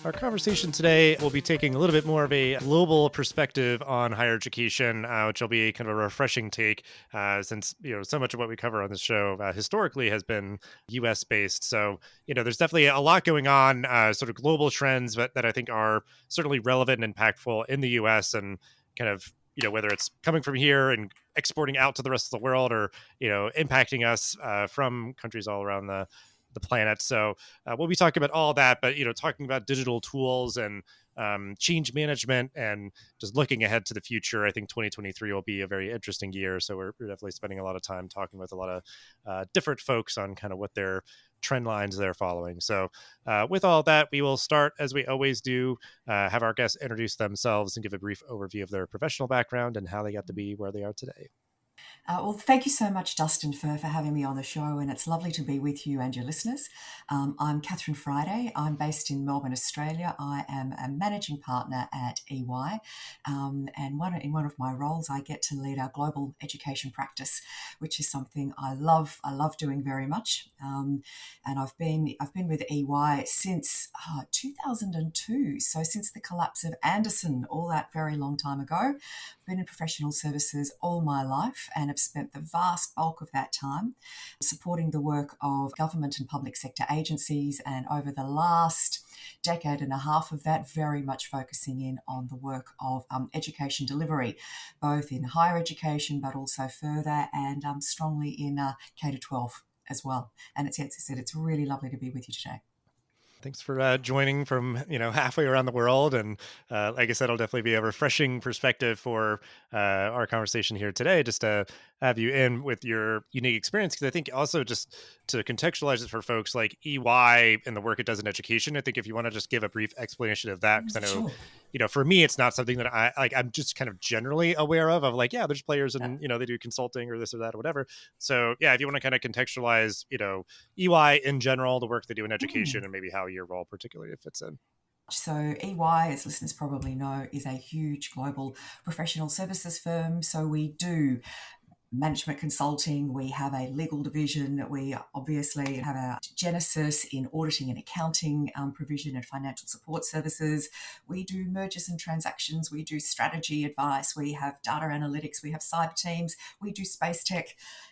Our conversation today will be taking a little bit more of a global perspective on higher education, which will be kind of a refreshing take, since so much of what we cover on this show historically has been U.S. based. So there's definitely a lot going on, sort of global trends, but that I think are certainly relevant and impactful in the U.S. and kind of whether it's coming from here and exporting out to the rest of the world, or impacting us from countries all around the planet. So we'll be talking about all that, but talking about digital tools and change management and just looking ahead to the future. I think 2023 will be a very interesting year. So we're definitely spending a lot of time talking with a lot of different folks on kind of what their trend lines they're following. So with all that, we will start as we always do, have our guests introduce themselves and give a brief overview of their professional background and how they got to be where they are today. Well, thank you so much, Dustin, for having me on the show, and it's lovely to be with you and your listeners. I'm Catherine Friday. I'm based in Melbourne, Australia. I am a managing partner at EY, and in one of my roles, I get to lead our global education practice, which is something I love. I love doing very much, and I've been with EY since 2002. So since the collapse of Anderson, all that very long time ago. I've been in professional services all my life and have spent the vast bulk of that time supporting the work of government and public sector agencies, and over the last decade and a half of that, very much focusing in on the work of education delivery, both in higher education but also further, and strongly in K-12 as well. And as I said, it's really lovely to be with you today. Thanks for joining from halfway around the world, and like I said, it'll definitely be a refreshing perspective for our conversation here today, just to have you in with your unique experience. Because I think also, just to contextualize it for folks, like EY and the work it does in education, I think if you want to just give a brief explanation of that, because I know Sure. for me, it's not something that I'm just kind of generally aware of like, yeah, there's players and they do consulting or this or that or whatever. So yeah, if you want to kind of contextualize EY in general, the work they do in education, and maybe how your role particularly fits in. So EY, as listeners probably know, is a huge global professional services firm. So we do management consulting, we have a legal division, we obviously have a genesis in auditing and accounting provision and financial support services. We do mergers and transactions, we do strategy advice, we have data analytics, we have cyber teams, we do space tech.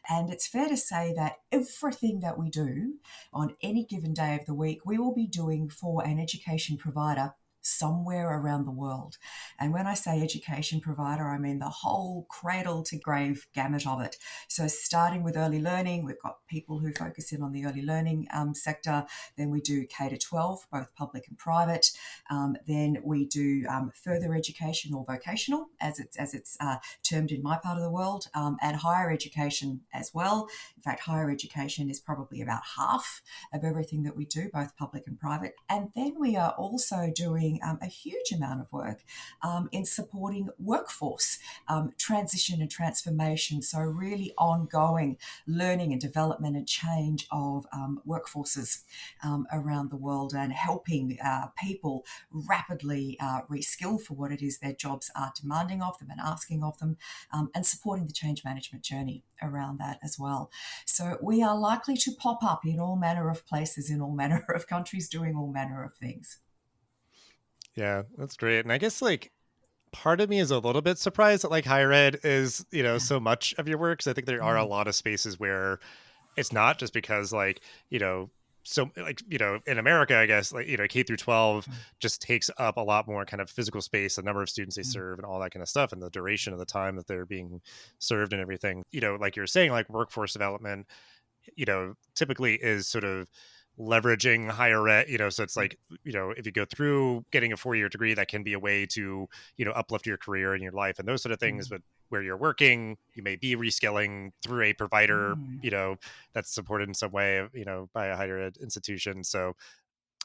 And it's fair to say that everything that we do on any given day of the week, we will be doing for an education provider somewhere around the world. And when I say education provider, I mean the whole cradle to grave gamut of it. So starting with early learning, we've got people who focus in on the early learning sector. Then we do K-12, both public and private. Then we do further education, or vocational, as it's termed in my part of the world, and higher education as well. In fact, higher education is probably about half of everything that we do, both public and private. And then we are also doing a huge amount of work in supporting workforce transition and transformation. So really ongoing learning and development and change of workforces around the world, and helping people rapidly reskill for what it is their jobs are demanding of them and asking of them, and supporting the change management journey around that as well. So we are likely to pop up in all manner of places, in all manner of countries, doing all manner of things. Yeah, that's great. And I guess part of me is a little bit surprised that higher ed is, so much of your work. Cause I think there are a lot of spaces where it's not, just because so in America, I guess, K through 12 just takes up a lot more kind of physical space, the number of students they serve and all that kind of stuff, and the duration of the time that they're being served and everything. Like you're saying, workforce development, typically is sort of leveraging higher ed, so it's if you go through getting a 4-year degree, that can be a way to, uplift your career and your life and those sort of things. But where you're working, you may be reskilling through a provider, that's supported in some way, by a higher ed institution. So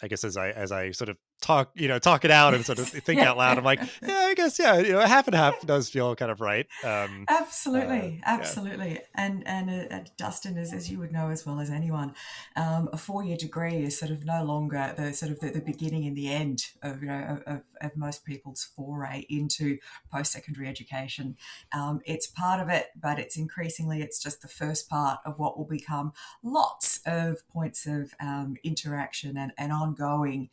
I guess as I sort of talk it out and sort of think out loud, I'm like, yeah, I guess, yeah, half and half does feel kind of right. Absolutely. Yeah. And Dustin, as you would know as well as anyone, a 4-year degree is sort of no longer the beginning and the end of of most people's foray into post-secondary education. It's part of it, but it's just the first part of what will become lots of points of interaction and ongoing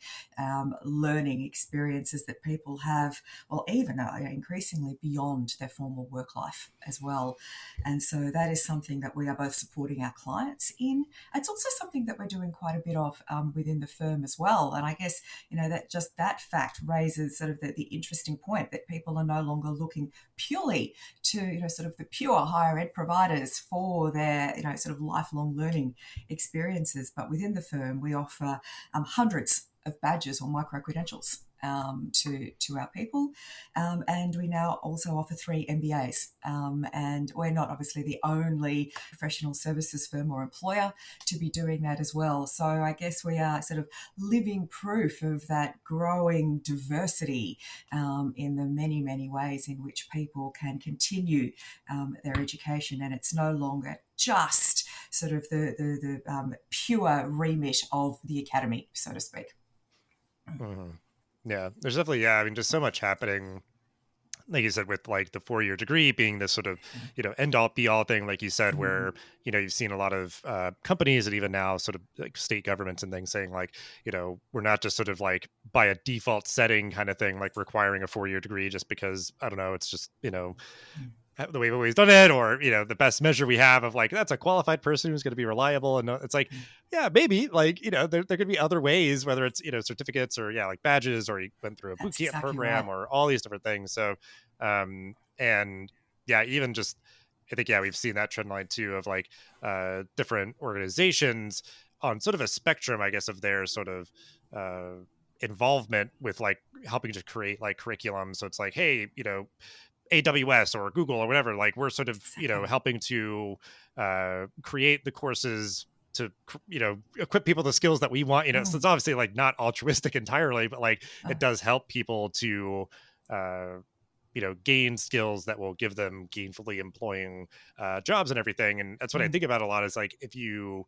learning experiences that people have, well, even increasingly beyond their formal work life as well. And so that is something that we are both supporting our clients in. It's also something that we're doing quite a bit of within the firm as well. And I guess, that just that fact raises sort of the interesting point that people are no longer looking purely to, sort of the pure higher ed providers for their, sort of lifelong learning experiences. But within the firm, we offer hundreds of badges or micro credentials to our people, and we now also offer 3 MBAs. And we're not obviously the only professional services firm or employer to be doing that as well. So I guess we are sort of living proof of that growing diversity in the many, many ways in which people can continue their education, and it's no longer just sort of the pure remit of the academy, so to speak. Mm-hmm. Yeah, there's definitely, yeah, I mean, just so much happening, like you said, with like the 4-year degree being this sort of, end all be all thing, like you said, where, you've seen a lot of companies and even now sort of like state governments and things saying like, we're not just sort of like by a default setting kind of thing, like requiring a 4-year degree just because, I don't know, it's just, the way we've always done it, or the best measure we have of like that's a qualified person who's going to be reliable. And it's like, yeah, maybe like there could be other ways, whether it's certificates or like badges, or you went through a boot That's camp exactly program right. or all these different things. So and yeah, even just I think, yeah, we've seen that trend line too of like different organizations on sort of a spectrum, I guess, of their sort of involvement with like helping to create like curriculum. So it's like, hey, AWS or Google or whatever, like we're sort of, Exactly. helping to create the courses to, equip people the skills that we want, so it's obviously like not altruistic entirely, but like it does help people to, uh, gain skills that will give them gainfully employing jobs and everything. And that's what I think about a lot is like, if you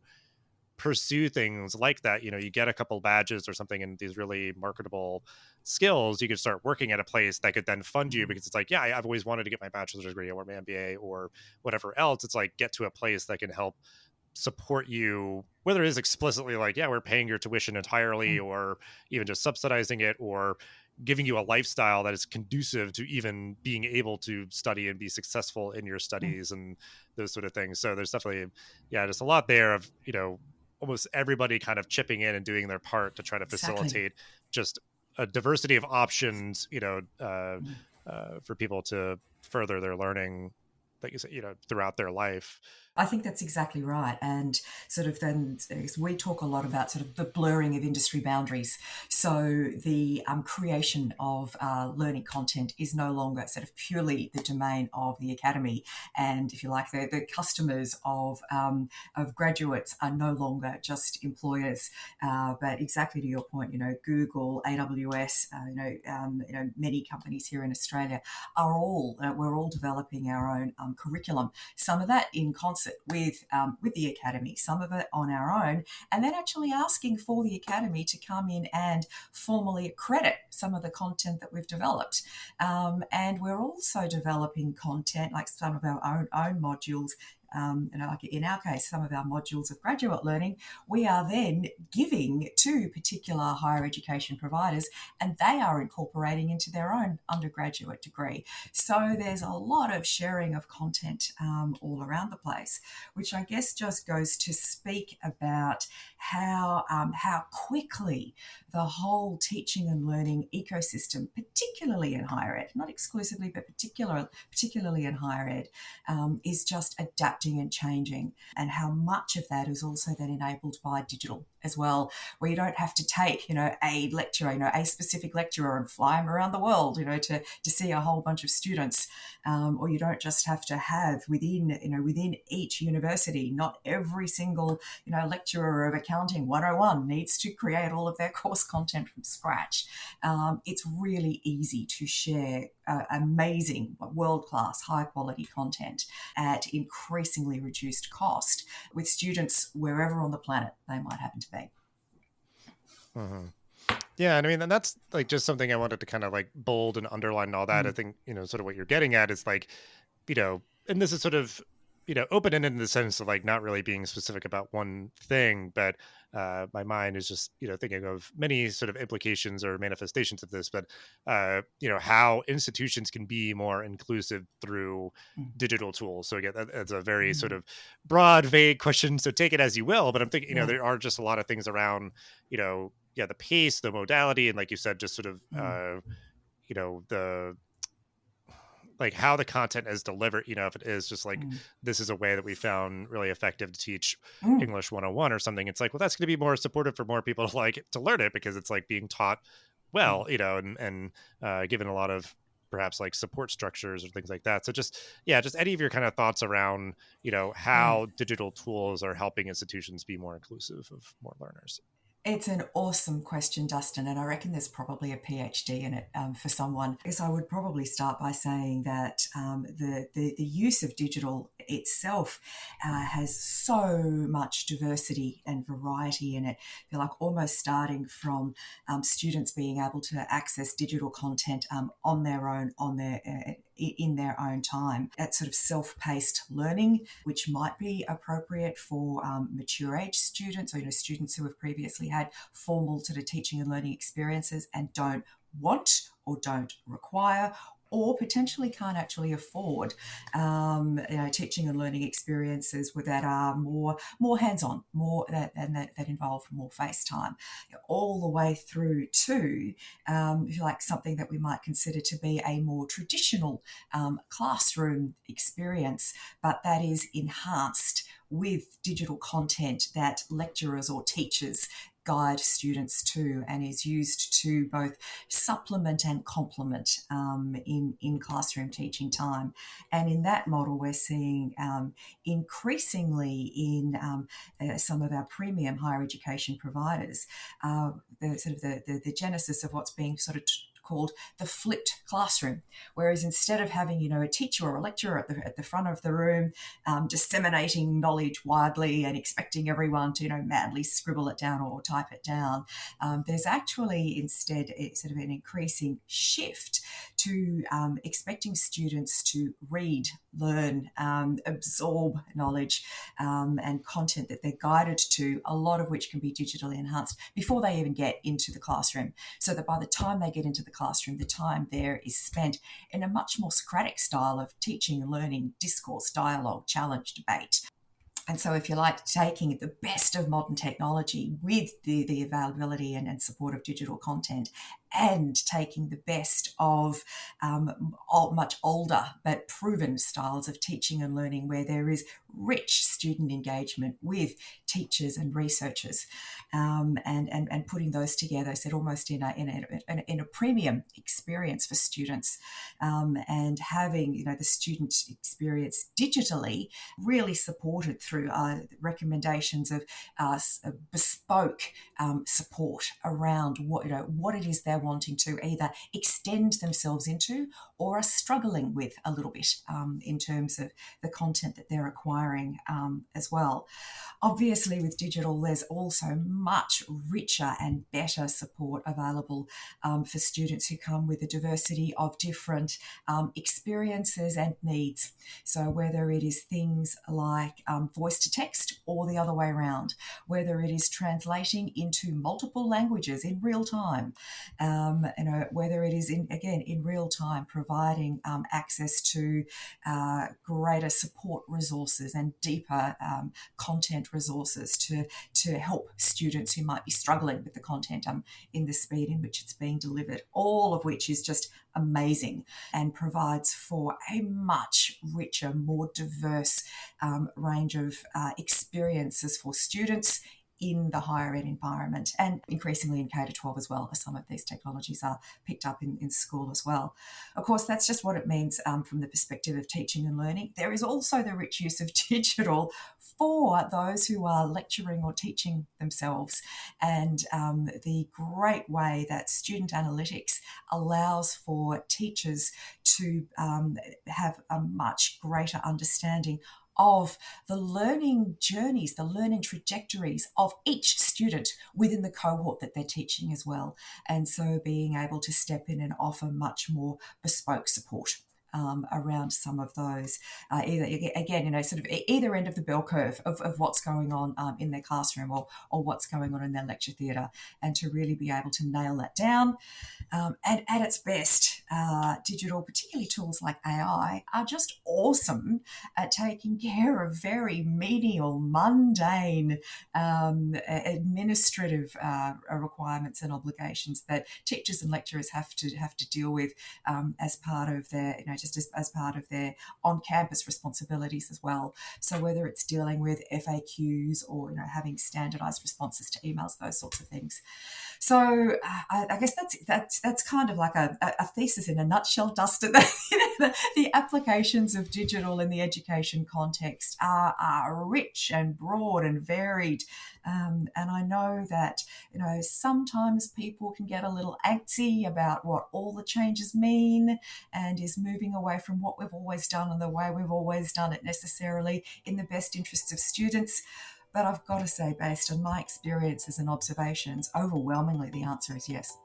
pursue things like that, you get a couple badges or something and these really marketable skills, you could start working at a place that could then fund you, because it's like, yeah, I've always wanted to get my bachelor's degree or my MBA or whatever else. It's like, get to a place that can help support you, whether it is explicitly like, yeah, we're paying your tuition entirely, or even just subsidizing it, or giving you a lifestyle that is conducive to even being able to study and be successful in your studies and those sort of things. So there's definitely, yeah, just a lot there of, almost everybody kind of chipping in and doing their part to try to Exactly. facilitate just a diversity of options, for people to further their learning, like you said, throughout their life. I think that's exactly right. And sort of then we talk a lot about sort of the blurring of industry boundaries. So the creation of learning content is no longer sort of purely the domain of the academy. And if you like, the customers of graduates are no longer just employers. But exactly to your point, Google, AWS, many companies here in Australia are all, we're all developing our own curriculum. Some of that in concert with the academy, some of it on our own, and then actually asking for the academy to come in and formally accredit some of the content that we've developed. And we're also developing content like some of our own modules. Like in our case, some of our modules of graduate learning, we are then giving to particular higher education providers, and they are incorporating into their own undergraduate degree. So there's a lot of sharing of content all around the place, which I guess just goes to speak about how quickly the whole teaching and learning ecosystem, particularly in higher ed, not exclusively, but particularly in higher ed, is just adapting and changing, and how much of that is also then enabled by digital as well, where you don't have to take, a lecturer, a specific lecturer and fly them around the world, to see a whole bunch of students, or you don't just have to have within each university, not every single, lecturer of accounting 101 needs to create all of their course content from scratch. It's really easy to share amazing, world-class, high-quality content at increasingly reduced cost with students wherever on the planet they might happen to be. Mhm. Yeah, and I mean, and that's like just something I wanted to kind of like bold and underline and all that. I think, sort of what you're getting at is like, and this is sort of open-ended in the sense of like not really being specific about one thing, but my mind is just thinking of many sort of implications or manifestations of this. But how institutions can be more inclusive through Mm, digital tools. So again, that's a very sort mm, of broad, vague question. So take it as you will. But I'm thinking, yeah. there are just a lot of things around, yeah, the pace, the modality, and like you said, just sort of Mm, the like how the content is delivered, if it is just like mm, this is a way that we found really effective to teach mm, English 101 or something, it's like, well, that's going to be more supportive for more people to like to learn it because it's like being taught well, mm, and given a lot of perhaps like support structures or things like that. So just, yeah, just any of your kind of thoughts around, yeah. how digital tools are helping institutions be more inclusive of more learners. It's an awesome question, Dustin, and I reckon there's probably a PhD in it for someone. I guess I would probably start by saying that the use of digital itself has so much diversity and variety in it. I feel like almost starting from students being able to access digital content on their own, in their own time. That sort of self-paced learning, which might be appropriate for mature age students, or students who have previously had formal sort of teaching and learning experiences and don't want or don't require or potentially can't actually afford teaching and learning experiences that are more hands-on, more that involve more face time, all the way through to if you like something that we might consider to be a more traditional classroom experience, but that is enhanced with digital content that lecturers or teachers guide students to, and is used to both supplement and complement in classroom teaching time. And in that model, we're seeing increasingly in some of our premium higher education providers, the genesis of what's being sort of called the flipped classroom. Whereas instead of having, a teacher or a lecturer at the front of the room disseminating knowledge widely and expecting everyone to, madly scribble it down or type it down, there's actually instead sort of an increasing shift to expecting students to read, learn, absorb knowledge and content that they're guided to, a lot of which can be digitally enhanced before they even get into the classroom. So that by the time they get into the classroom, the time there is spent in a much more Socratic style of teaching and learning, discourse, dialogue, challenge, debate. And so, if you like, taking the best of modern technology with the availability and support of digital content, and taking the best of much older but proven styles of teaching and learning, where there is rich student engagement with teachers and researchers, and putting those together, said almost in a premium experience for students, and having the student experience digitally really supported through recommendations of bespoke support around what it is they're wanting to either extend themselves into or are struggling with a little bit in terms of the content that they're acquiring as well. Obviously, with digital, there's also much richer and better support available for students who come with a diversity of different experiences and needs. So whether it is things like voice to text or the other way around, whether it is translating into multiple languages in real time, whether it is in real time providing access to greater support resources and deeper content resources to help students who might be struggling with the content in the speed in which it's being delivered, all of which is just amazing and provides for a much richer, more diverse range of experiences for students in the higher ed environment, and increasingly in K-12 as well, as some of these technologies are picked up in school as well. Of course, that's just what it means from the perspective of teaching and learning. There is also the rich use of digital for those who are lecturing or teaching themselves, and the great way that student analytics allows for teachers to have a much greater understanding of the learning journeys, the learning trajectories of each student within the cohort that they're teaching as well. And so being able to step in and offer much more bespoke support around some of those, either again, sort of either end of the bell curve of what's going on in their classroom or what's going on in their lecture theatre, and to really be able to nail that down. And at its best, digital, particularly tools like AI, are just awesome at taking care of very menial, mundane, administrative requirements and obligations that teachers and lecturers have to deal with as part of their, just as part of their on-campus responsibilities as well. So whether it's dealing with FAQs or having standardized responses to emails, those sorts of things. So I guess that's kind of like a thesis in a nutshell, Dustin. The applications of digital in the education context are rich and broad and varied. And I know that, sometimes people can get a little antsy about what all the changes mean, and is moving away from what we've always done and the way we've always done it necessarily in the best interests of students. But I've got to say, based on my experiences and observations, overwhelmingly the answer is yes.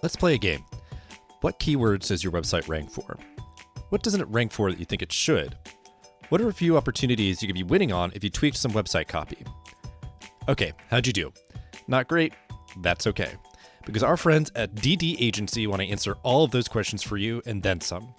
Let's play a game. What keywords does your website rank for? What doesn't it rank for that you think it should? What are a few opportunities you could be winning on if you tweaked some website copy? Okay, how'd you do? Not great? That's okay. Because our friends at DD Agency want to answer all of those questions for you and then some.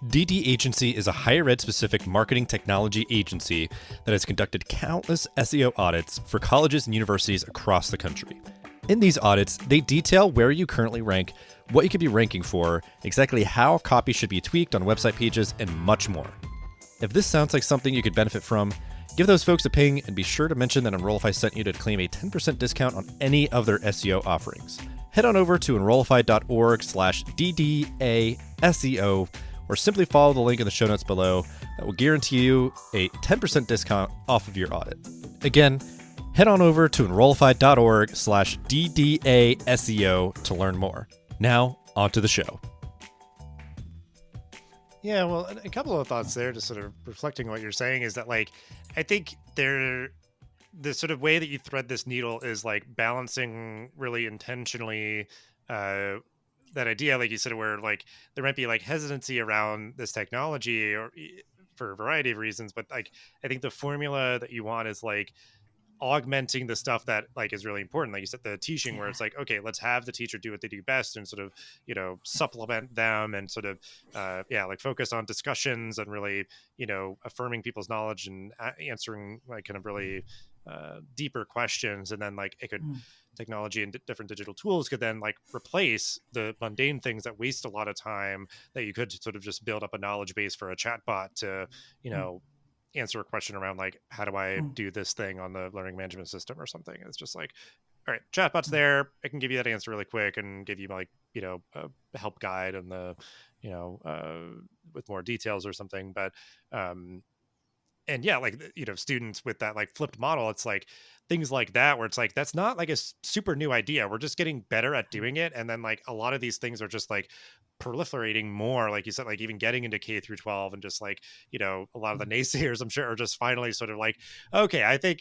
DD Agency is a higher ed specific marketing technology agency that has conducted countless SEO audits for colleges and universities across the country. In these audits, they detail where you currently rank, what you could be ranking for, exactly how copy should be tweaked on website pages, and much more. If this sounds like something you could benefit from, give those folks a ping and be sure to mention that Enrollify sent you to claim a 10% discount on any of their SEO offerings. Head on over to enrollify.org/DDASEO or simply follow the link in the show notes below. That will guarantee you a 10% discount off of your audit. Again, head on over to enrollify.org/DDASEO to learn more. Now, on to the show. Yeah, well, a couple of thoughts there, just sort of reflecting on what you're saying, is that, I think the sort of way that you thread this needle is balancing really intentionally that idea, like you said, where there might be hesitancy around this technology or for a variety of reasons, but I think the formula that you want is augmenting the stuff that is really important, like you said, the teaching, where it's okay, let's have the teacher do what they do best and sort of supplement them and sort of focus on discussions and really affirming people's knowledge and answering kind of really deeper questions. And then it could technology and different digital tools could then replace the mundane things that waste a lot of time, that you could sort of just build up a knowledge base for a chatbot to answer a question around how do I do this thing on the learning management system or something. It's just all right, chatbot's there, I can give you that answer really quick and give you a help guide and the with more details or something. But and yeah, students with that flipped model, it's things like that where it's that's not a super new idea, we're just getting better at doing it. And then a lot of these things are just proliferating more, like you said, even getting into K through 12, and just a lot of the naysayers, I'm sure, are just finally sort of okay, I think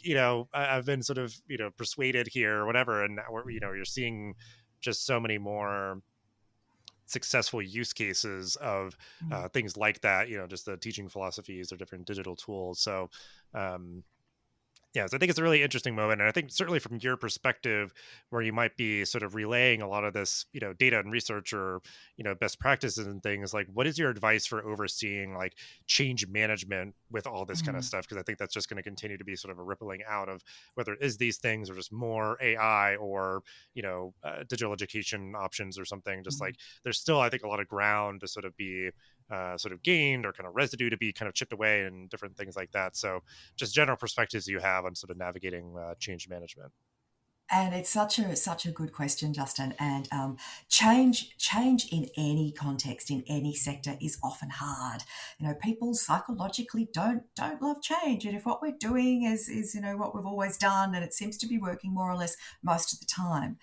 I've been sort of persuaded here or whatever. And now we're you're seeing just so many more successful use cases of things like that, just the teaching philosophies or different digital tools. So so I think it's a really interesting moment. And I think certainly from your perspective, where you might be sort of relaying a lot of this, data and research or, best practices and things, what is your advice for overseeing change management with all this kind of stuff? Because I think that's just going to continue to be sort of a rippling out of whether it is these things or just more AI or, digital education options or something. Just there's still, I think, a lot of ground to sort of be sort of gained, or kind of residue to be kind of chipped away, and different things like that. So just general perspectives you have on sort of navigating change management. And it's such a good question, Justin. And change in any context, in any sector, is often hard. People psychologically don't love change. And if what we're doing is what we've always done, and it seems to be working more or less most of the time,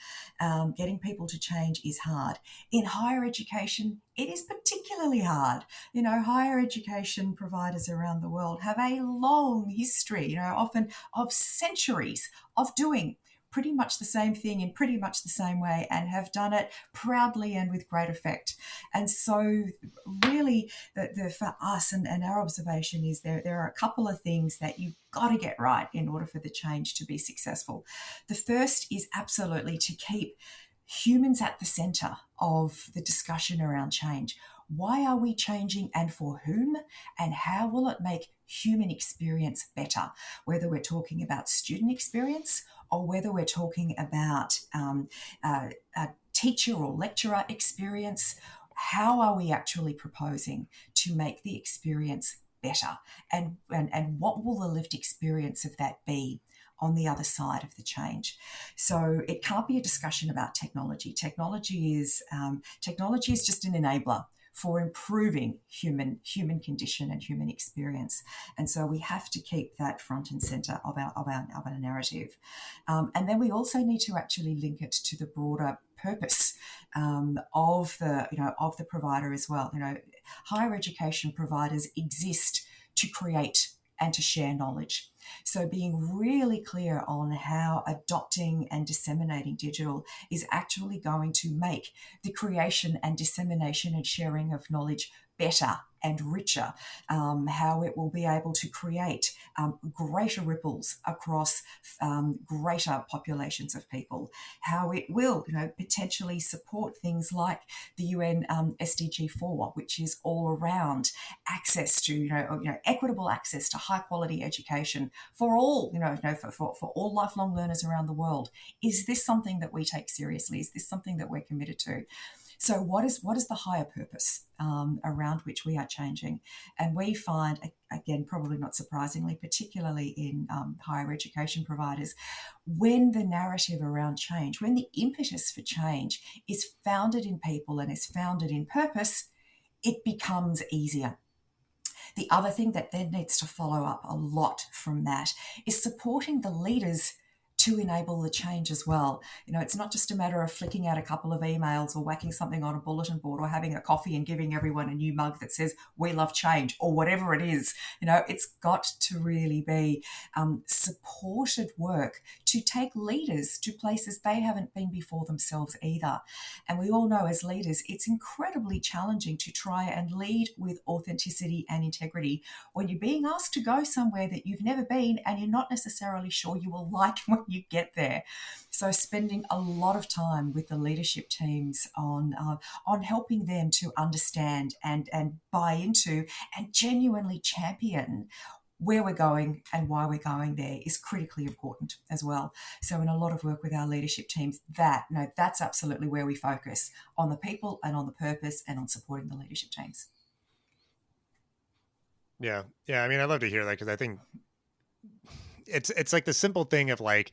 getting people to change is hard. In higher education, it is particularly hard. Higher education providers around the world have a long history, often of centuries of doing pretty much the same thing in pretty much the same way and have done it proudly and with great effect. And so really for us and our observation is there are a couple of things that you've got to get right in order for the change to be successful. The first is absolutely to keep humans at the center of the discussion around change. Why are we changing and for whom? And how will it make human experience better? Whether we're talking about student experience or whether we're talking about a teacher or lecturer experience, how are we actually proposing to make the experience better? And what will the lived experience of that be on the other side of the change? So it can't be a discussion about technology. Technology is just an enabler for improving human condition and human experience, and so we have to keep that front and center of our narrative. And then we also need to actually link it to the broader purpose of the provider as well. Higher education providers exist to create and to share knowledge. So being really clear on how adopting and disseminating digital is actually going to make the creation and dissemination and sharing of knowledge better and richer, how it will be able to create greater ripples across greater populations of people, how it will potentially support things like the UN SDG 4, which is all around access to equitable access to high quality education for all for all lifelong learners around the world. Is this something that we take seriously? Is this something that we're committed to? So what is the higher purpose around which we are changing? And we find, again, probably not surprisingly, particularly in higher education providers, when the narrative around change, when the impetus for change is founded in people and is founded in purpose, it becomes easier. The other thing that then needs to follow up a lot from that is supporting the leaders to enable the change as well. It's not just a matter of flicking out a couple of emails or whacking something on a bulletin board or having a coffee and giving everyone a new mug that says, "We love change," or whatever it is. It's got to really be supported work to take leaders to places they haven't been before themselves either. And we all know as leaders, it's incredibly challenging to try and lead with authenticity and integrity when you're being asked to go somewhere that you've never been and you're not necessarily sure you will like when you get there. So spending a lot of time with the leadership teams on helping them to understand and buy into and genuinely champion where we're going and why we're going there is critically important as well. So in a lot of work with our leadership teams, that's absolutely where we focus, on the people and on the purpose and on supporting the leadership teams. Yeah. I mean, I love to hear that because I think it's like the simple thing of like,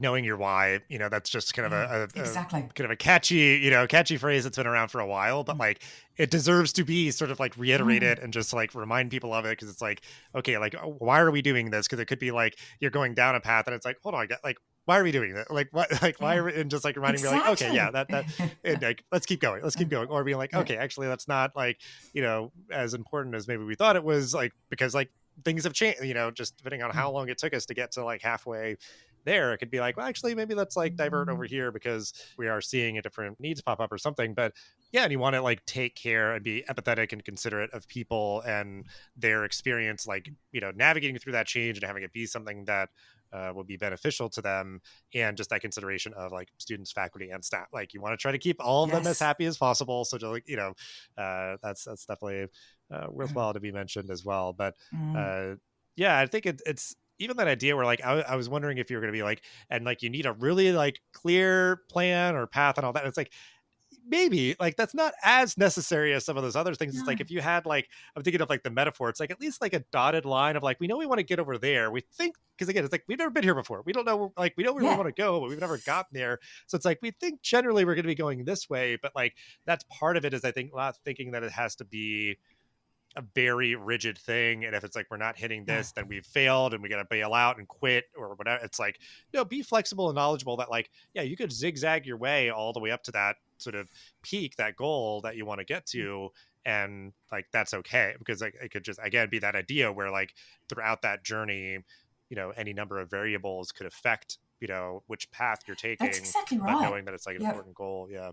knowing your why, that's just kind of Exactly. kind of a catchy phrase that's been around for a while, but like it deserves to be sort of like reiterated and just like remind people of it. Cause it's like, okay, like, why are we doing this? Cause it could be like, you're going down a path and it's like, hold on, like, why are we doing that? Like, what, like, why are we, and just like reminding me like, okay, yeah, that, and like, let's keep going. Or being like, okay, actually that's not like, as important as maybe we thought it was, like, because like things have changed, just depending on how long it took us to get to like halfway there. It could be like, well, actually maybe let's like divert over here because we are seeing a different needs pop up or something. But yeah, and you want to like take care and be empathetic and considerate of people and their experience, like, navigating through that change and having it be something that will be beneficial to them, and just that consideration of like students, faculty, and staff. Like you want to try to keep all of them as happy as possible. So to like, that's definitely worthwhile to be mentioned as well. But yeah, I think it's even that idea where like I was wondering if you were going to be like, and like you need a really like clear plan or path and all that. It's like maybe like that's not as necessary as some of those other things. It's like if you had like, I'm thinking of like the metaphor, it's like at least like a dotted line of like, we know we want to get over there. We think, because again, it's like we've never been here before. We don't know, like we know where we want to go, but we've never gotten there. So it's like we think generally we're going to be going this way, but like that's part of it is I think not thinking that it has to be a very rigid thing, and if it's like we're not hitting this, then we've failed and we got to bail out and quit or whatever. It's like, be flexible and knowledgeable that like, yeah, you could zigzag your way all the way up to that sort of peak, that goal that you want to get to, and like that's okay, because like it could just again be that idea where like throughout that journey, any number of variables could affect which path you're That's taking, exactly but right. knowing that it's like an Yep. important goal. Yeah.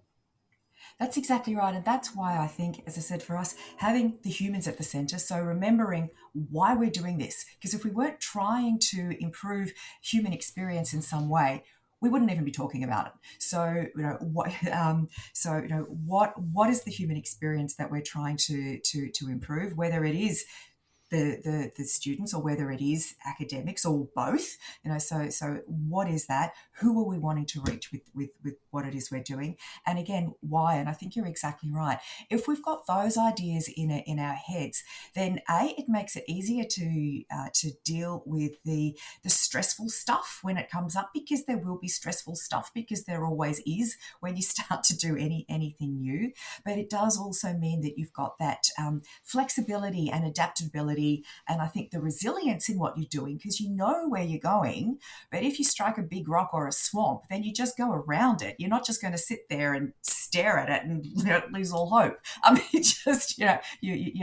That's exactly right. And that's why I think, as I said, for us, having the humans at the center, so remembering why we're doing this, because if we weren't trying to improve human experience in some way, we wouldn't even be talking about it. So, what is the human experience that we're trying to improve, whether it is the students or whether it is academics or both, so what is that, who are we wanting to reach with what it is we're doing, and again, why. And I think you're exactly right. If we've got those ideas in our heads, then it makes it easier to deal with the stressful stuff when it comes up, because there will be stressful stuff, because there always is when you start to do anything new. But it does also mean that you've got that flexibility and adaptability, and I think the resilience in what you're doing, because you know where you're going. But if you strike a big rock or a swamp, then you just go around it. You're not just going to sit there and stare at it and lose all hope. I mean, just you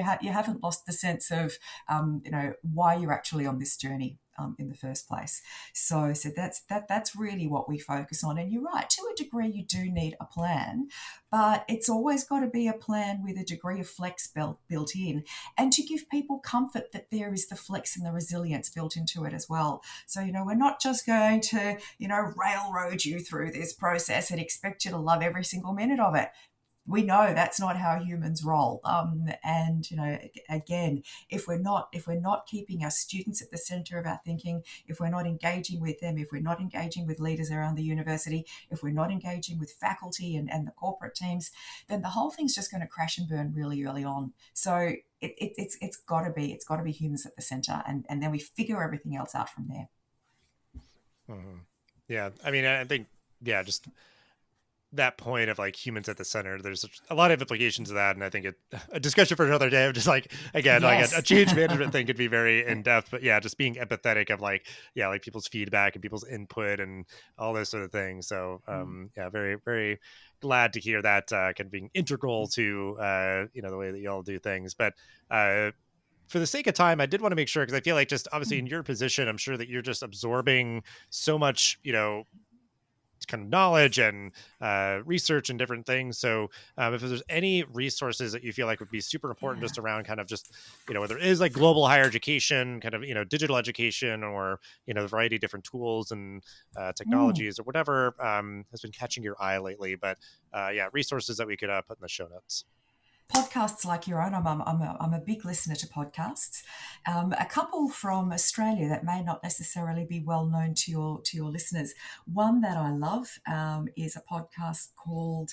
haven't lost the sense of why you're actually on this journey in the first place. So that's really what we focus on. And you're right, to a degree, you do need a plan, but it's always got to be a plan with a degree of flex built in, and to give people comfort that there is the flex and the resilience built into it as well. So, we're not just going to, railroad you through this process and expect you to love every single minute of it. We know that's not how humans roll. And again, if we're not keeping our students at the center of our thinking, if we're not engaging with them, if we're not engaging with leaders around the university, if we're not engaging with faculty and the corporate teams, then the whole thing's just going to crash and burn really early on. So it's got to be humans at the center, and then we figure everything else out from there. Mm-hmm. Yeah. I mean, I think, yeah, just that point of like humans at the center, there's a lot of implications of that. And I think a discussion for another day of just like, again, like a Yes. change management thing could be very in depth, but yeah, just being empathetic of like, yeah, like people's feedback and people's input and all those sort of things. So, yeah, very, very glad to hear that, kind of being integral to, the way that you all do things. But, for the sake of time, I did want to make sure, because I feel like just obviously in your position, I'm sure that you're just absorbing so much, kind of knowledge and research and different things. So if there's any resources that you feel like would be super important Yeah. just around kind of just, whether it is like global higher education, kind of, digital education, or, the variety of different tools and Mm. technologies or whatever has been catching your eye lately. But yeah, resources that we could put in the show notes. Podcasts like your own. I'm a big listener to podcasts. A couple from Australia that may not necessarily be well known to your listeners. One that I love is a podcast called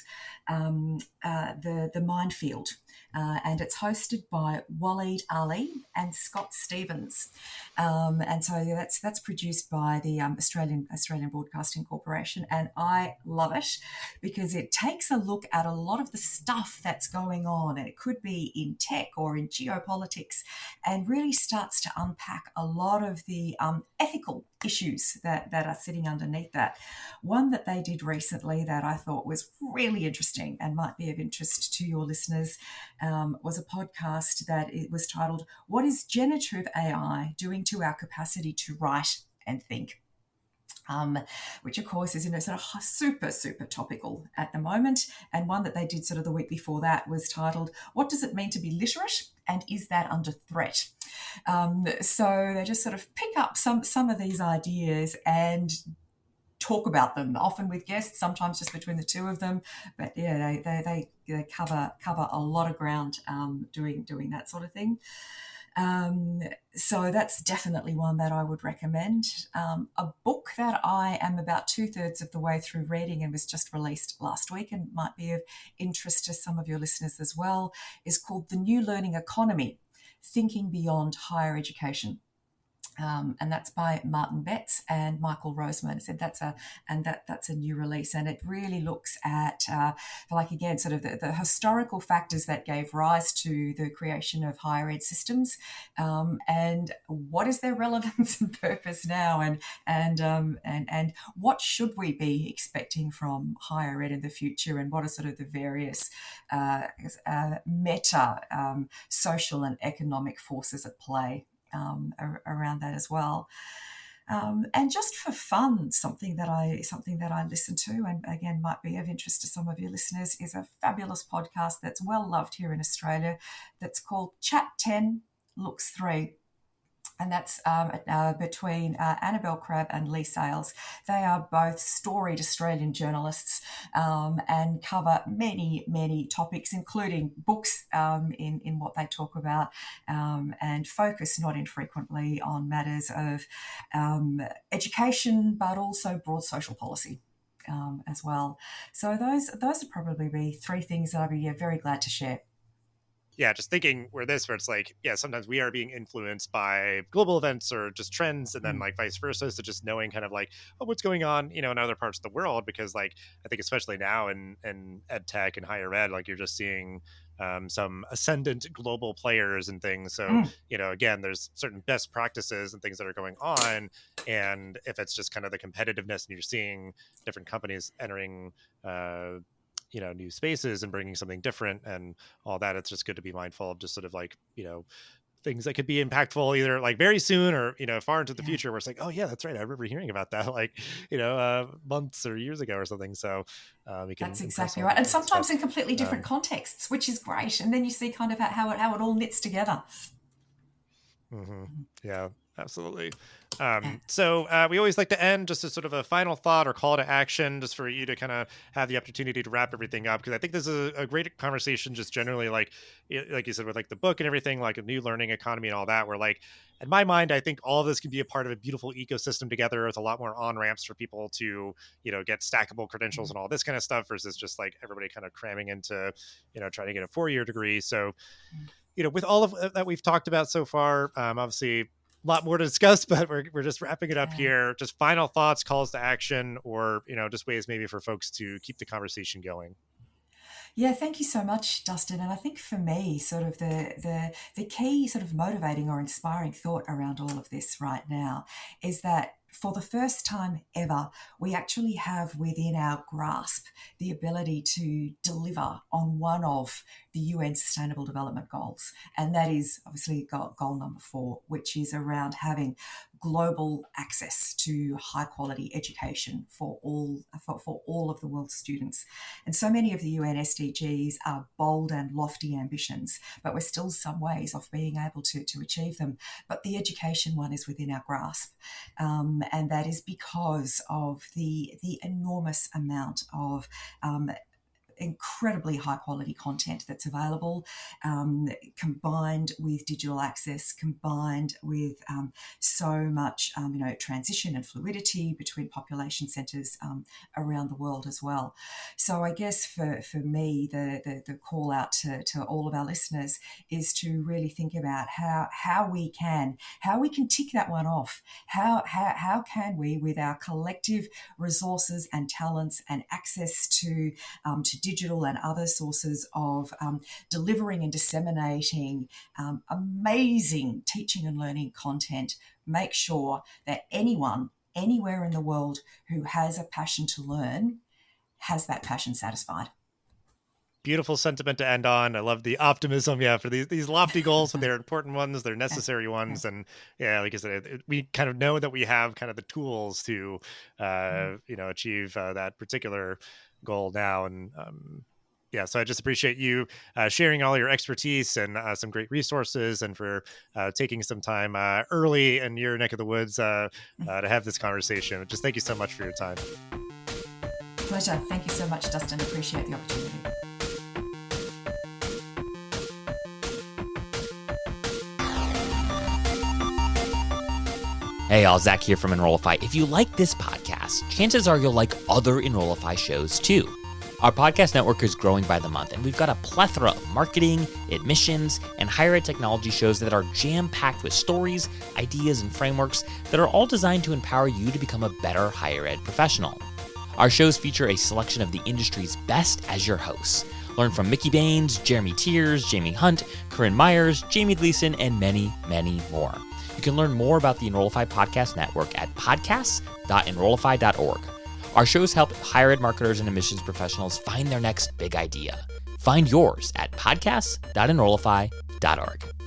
the Minefield, and it's hosted by Waleed Ali and Scott Stevens. And so that's produced by the Australian Broadcasting Corporation, and I love it because it takes a look at a lot of the stuff that's going on, and it could be in tech or in geopolitics, and really starts to unpack a lot of the ethical issues that are sitting underneath that. One that they did recently that I thought was really interesting and might be of interest to your listeners was a podcast that it was titled, "What is Generative AI Doing to Our Capacity to Write and Think?" Which of course is sort of super, super topical at the moment. And one that they did sort of the week before that was titled, "What Does It Mean to Be Literate? And Is That Under Threat?" So they just sort of pick up some of these ideas and talk about them, often with guests, sometimes just between the two of them. But yeah, they cover a lot of ground doing that sort of thing. So that's definitely one that I would recommend. A book that I am about 2/3 of the way through reading and was just released last week and might be of interest to some of your listeners as well is called The New Learning Economy: Thinking Beyond Higher Education. And that's by Martin Betts and Michael Roseman. I said that's a new release, and it really looks at again sort of the historical factors that gave rise to the creation of higher ed systems, and what is their relevance and purpose now, and what should we be expecting from higher ed in the future, and what are sort of the various meta social and economic forces at play around that as well. And just for fun, something that I listen to, and again might be of interest to some of your listeners, is a fabulous podcast that's well loved here in Australia. That's called Chat 10 Looks 3. And that's between Annabelle Crabb and Lee Sales. They are both storied Australian journalists and cover many, many topics, including books in what they talk about, and focus not infrequently on matters of education, but also broad social policy as well. So those would probably be three things that I'd be very glad to share. Yeah, just thinking where it's like, yeah, sometimes we are being influenced by global events or just trends, and then like vice versa. So just knowing kind of like, oh, what's going on, in other parts of the world, because like I think especially now in ed tech and higher ed, like you're just seeing some ascendant global players and things. So, again, there's certain best practices and things that are going on. And if it's just kind of the competitiveness and you're seeing different companies entering new spaces and bringing something different and all that, it's just good to be mindful of just sort of like things that could be impactful either like very soon or far into the future, where it's like, oh yeah, that's right, I remember hearing about that like months or years ago or something. So we can, that's exactly right, and sometimes in completely different contexts, which is great. And then you see kind of how it all knits together. Yeah, absolutely. So we always like to end just as sort of a final thought or call to action, just for you to kind of have the opportunity to wrap everything up, because I think this is a great conversation just generally, like you said, with like the book and everything, like a new learning economy and all that, where like in my mind, I think all of this can be a part of a beautiful ecosystem together with a lot more on-ramps for people to get stackable credentials and all this kind of stuff, versus just like everybody kind of cramming into trying to get a 4-year degree. So with all of that we've talked about so far, obviously a lot more to discuss, but we're just wrapping it up here. Just final thoughts, calls to action, or just ways maybe for folks to keep the conversation going. Yeah, thank you so much, Dustin. And I think for me, sort of the key sort of motivating or inspiring thought around all of this right now is that for the first time ever, we actually have within our grasp the ability to deliver on one of the UN Sustainable Development Goals. And that is obviously goal number 4, which is around having global access to high quality education for all of the world's students. And so many of the UN SDGs are bold and lofty ambitions, but we're still some ways off being able to achieve them. But the education one is within our grasp. And that is because of the enormous amount of incredibly high quality content that's available, combined with digital access, combined with so much transition and fluidity between population centres around the world as well. So I guess for me, the call out to all of our listeners is to really think about how we can tick that one off. How can we, with our collective resources and talents and access to digital and other sources of delivering and disseminating amazing teaching and learning content, make sure that anyone, anywhere in the world who has a passion to learn has that passion satisfied. Beautiful sentiment to end on. I love the optimism. Yeah, for these lofty goals, but they're important ones, they're necessary ones, and yeah, like I said, we kind of know that we have kind of the tools to, achieve that particular goal now. And yeah, so I just appreciate you sharing all your expertise and some great resources, and for taking some time early in your neck of the woods to have this conversation. Just thank you so much for your time. Pleasure. Thank you so much, Dustin. Appreciate the opportunity. Hey, all, Zach here from Enrollify. If you like this podcast, chances are you'll like other Enrollify shows too. Our podcast network is growing by the month, and we've got a plethora of marketing, admissions, and higher ed technology shows that are jam-packed with stories, ideas, and frameworks that are all designed to empower you to become a better higher ed professional. Our shows feature a selection of the industry's best as your hosts. Learn from Mickey Baines, Jeremy Tears, Jaime Hunt, Corynn Myers, Jaime Gleason, and many, many more. You can learn more about the Enrollify Podcast Network at podcasts.enrollify.org. Our shows help higher ed marketers and admissions professionals find their next big idea. Find yours at podcasts.enrollify.org.